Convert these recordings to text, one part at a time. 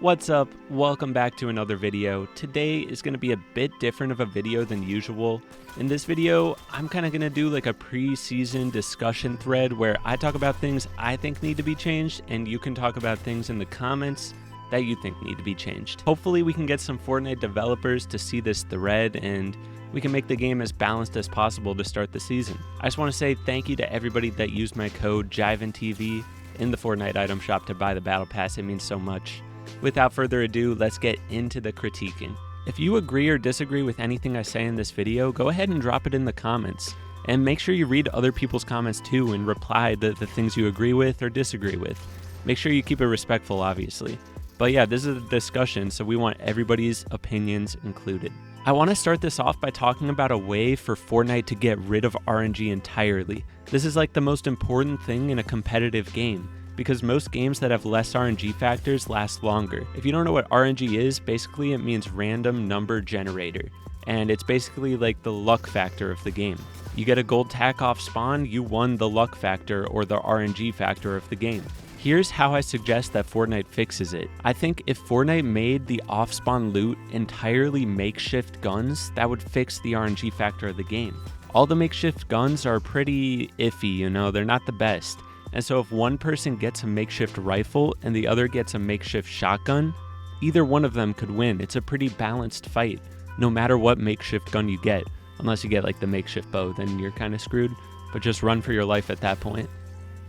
What's up? Welcome back to another video. Today is going to be a bit different of a video than usual. In this video, I'm kind of going to do like a pre-season discussion thread where I talk about things I think need to be changed and you can talk about things in the comments that you think need to be changed. Hopefully we can get some Fortnite developers to see this thread and we can make the game as balanced as possible to start the season. I just want to say thank you to everybody that used my code JIVENTV in the Fortnite item shop to buy the battle pass. It means so much. Without further ado, let's get into the critiquing. If you agree or disagree with anything I say in this video, go ahead and drop it in the comments. And make sure you read other people's comments too and reply to the things you agree with or disagree with. Make sure you keep it respectful, obviously. But yeah, this is a discussion, so we want everybody's opinions included. I want to start this off by talking about a way for Fortnite to get rid of RNG entirely. This is like the most important thing in a competitive game, because most games that have less RNG factors last longer. If you don't know what RNG is, basically it means random number generator, and it's basically like the luck factor of the game. You get a gold tack off spawn, you won the luck factor or the RNG factor of the game. Here's how I suggest that Fortnite fixes it. I think if Fortnite made the off-spawn loot entirely makeshift guns, that would fix the RNG factor of the game. All the makeshift guns are pretty iffy, you know, they're not the best. And so if one person gets a makeshift rifle and the other gets a makeshift shotgun, either one of them could win. It's a pretty balanced fight, no matter what makeshift gun you get. Unless you get like the makeshift bow, then you're kind of screwed, but just run for your life at that point.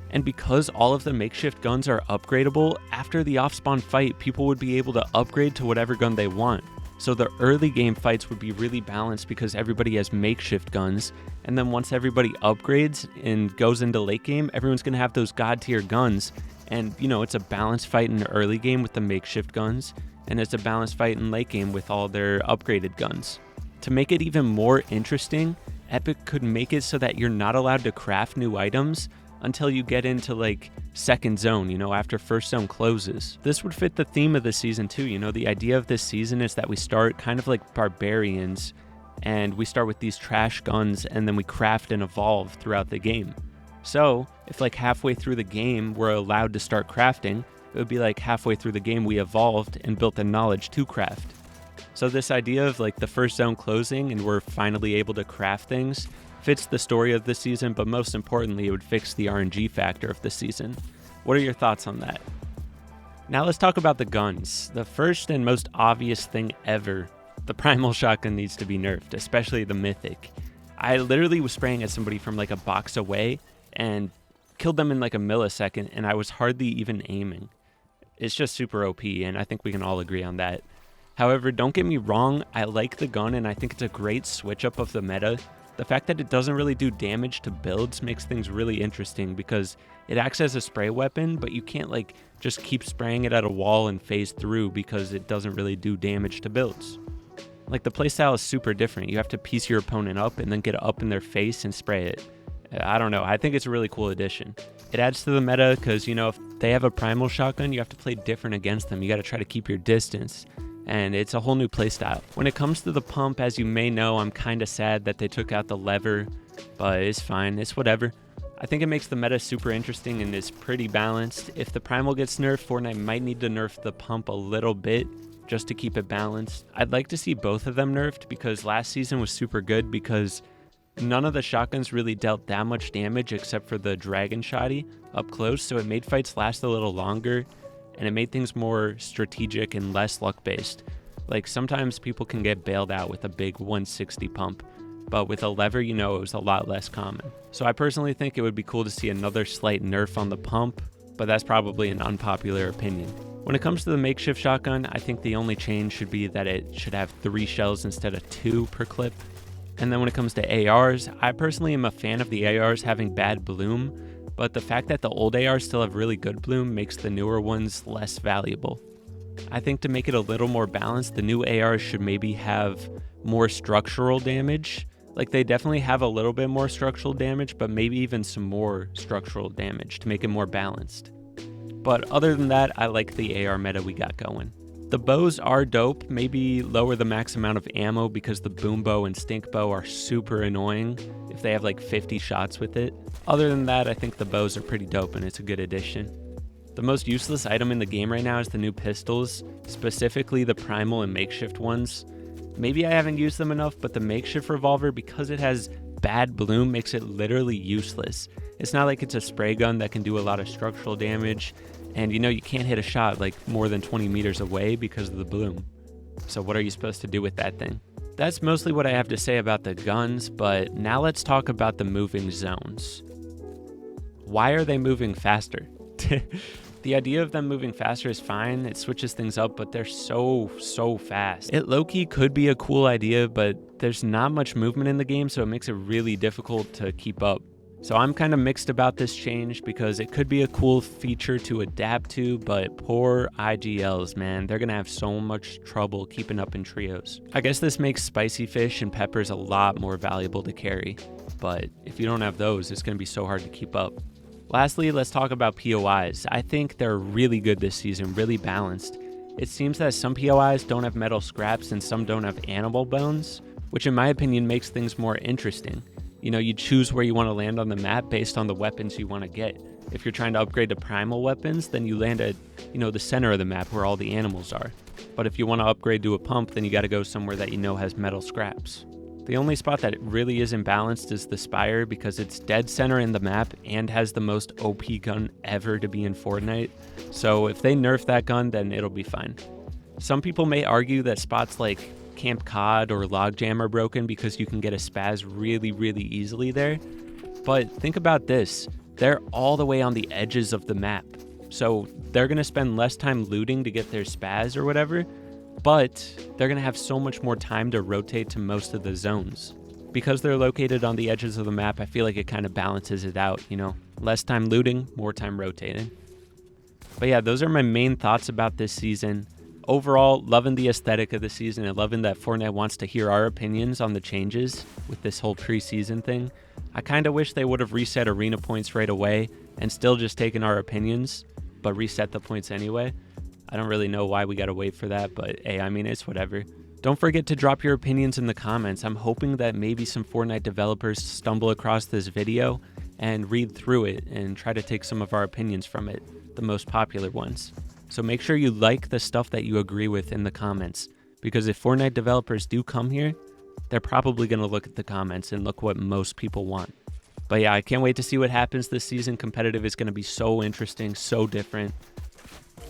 And because all of the makeshift guns are upgradable, after the off-spawn fight, people would be able to upgrade to whatever gun they want. So the early game fights would be really balanced because everybody has makeshift guns. And then once everybody upgrades and goes into late game, everyone's going to have those god tier guns. And you know, it's a balanced fight in the early game with the makeshift guns. And it's a balanced fight in late game with all their upgraded guns. To make it even more interesting, Epic could make it so that you're not allowed to craft new items until you get into like second zone, you know, after first zone closes. This would fit the theme of the season too. You know, the idea of this season is that we start kind of like barbarians and we start with these trash guns and then we craft and evolve throughout the game. So if like halfway through the game we're allowed to start crafting, it would be like halfway through the game we evolved and built the knowledge to craft. So this idea of like the first zone closing and we're finally able to craft things fits the story of the season, but most importantly, it would fix the RNG factor of the season. What are your thoughts on that? Now let's talk about the guns. The first and most obvious thing ever, the primal shotgun needs to be nerfed, especially the mythic. I literally was spraying at somebody from like a box away and killed them in like a millisecond, and I was hardly even aiming. It's just super OP, and I think we can all agree on that. However, don't get me wrong, I like the gun and I think it's a great switch up of the meta. The fact that it doesn't really do damage to builds makes things really interesting because it acts as a spray weapon, but you can't like just keep spraying it at a wall and phase through because it doesn't really do damage to builds. Like the playstyle is super different. You have to piece your opponent up and then get up in their face and spray it. I don't know. I think it's a really cool addition. It adds to the meta because, you know, if they have a primal shotgun, you have to play different against them. You got to try to keep your distance. And it's a whole new playstyle. When it comes to the pump, as you may know, I'm kind of sad that they took out the lever, but it's fine, it's whatever. I think it makes the meta super interesting and is pretty balanced. If the primal gets nerfed, Fortnite might need to nerf the pump a little bit just to keep it balanced. I'd like to see both of them nerfed because last season was super good because none of the shotguns really dealt that much damage except for the dragon shotty up close, so it made fights last a little longer. And it made things more strategic and less luck-based. Like sometimes people can get bailed out with a big 160 pump, but with a lever, you know, it was a lot less common. So I personally think it would be cool to see another slight nerf on the pump, but that's probably an unpopular opinion. When it comes to the makeshift shotgun, I think the only change should be that it should have 3 shells instead of 2 per clip. And then when it comes to ARs, I personally am a fan of the ARs having bad bloom, but the fact that the old ARs still have really good bloom makes the newer ones less valuable. I think to make it a little more balanced, the new ARs should maybe have more structural damage. Like they definitely have a little bit more structural damage, but maybe even some more structural damage to make it more balanced. But other than that, I like the AR meta we got going. The bows are dope, maybe lower the max amount of ammo because the boom bow and stink bow are super annoying if they have like 50 shots with it. Other than that, I think the bows are pretty dope and it's a good addition. The most useless item in the game right now is the new pistols, specifically the primal and makeshift ones. Maybe I haven't used them enough, but the makeshift revolver, because it has bad bloom, makes it literally useless. It's not like it's a spray gun that can do a lot of structural damage, and you can't hit a shot like more than 20 meters away because of the bloom. So what are you supposed to do with that thing? That's mostly what I have to say about the guns, but now let's talk about the moving zones. Why are they moving faster? The idea of them moving faster is fine, it switches things up, but they're so fast. It low-key could be a cool idea, but there's not much movement in the game, so it makes it really difficult to keep up. So I'm kind of mixed about this change because it could be a cool feature to adapt to, but poor IGLs, man, they're gonna have so much trouble keeping up in trios. I guess this makes spicy fish and peppers a lot more valuable to carry, but if you don't have those, it's gonna be so hard to keep up. Lastly, let's talk about POIs. I think they're really good this season, really balanced. It seems that some POIs don't have metal scraps and some don't have animal bones, which in my opinion makes things more interesting. You choose where you want to land on the map based on the weapons you want to get. If you're trying to upgrade to primal weapons, then you land at, the center of the map where all the animals are. But if you want to upgrade to a pump, then you got to go somewhere that has metal scraps. The only spot that really isn't balanced is the Spire because it's dead center in the map and has the most OP gun ever to be in Fortnite. So if they nerf that gun, then it'll be fine. Some people may argue that spots like Camp Cod or Logjam are broken because you can get a spaz really easily there. But think about this, they're all the way on the edges of the map. So they're going to spend less time looting to get their spaz or whatever, but they're going to have so much more time to rotate to most of the zones. Because they're located on the edges of the map, I feel like it kind of balances it out, Less time looting, more time rotating. But yeah, those are my main thoughts about this season. Overall, loving the aesthetic of the season and loving that Fortnite wants to hear our opinions on the changes with this whole preseason thing. I kind of wish they would have reset arena points right away and still just taken our opinions, but reset the points anyway. I don't really know why we gotta wait for that, but hey, it's whatever. Don't forget to drop your opinions in the comments. I'm hoping that maybe some Fortnite developers stumble across this video and read through it and try to take some of our opinions from it, the most popular ones. So make sure you like the stuff that you agree with in the comments, because if Fortnite developers do come here, they're probably gonna look at the comments and look what most people want. But yeah, I can't wait to see what happens this season. Competitive is gonna be so interesting, so different.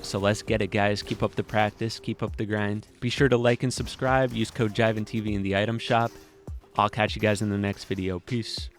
So let's get it, guys. Keep up the practice, keep up the grind. Be sure to like and subscribe. Use code JIVINTV in the item shop. I'll catch you guys in the next video. Peace.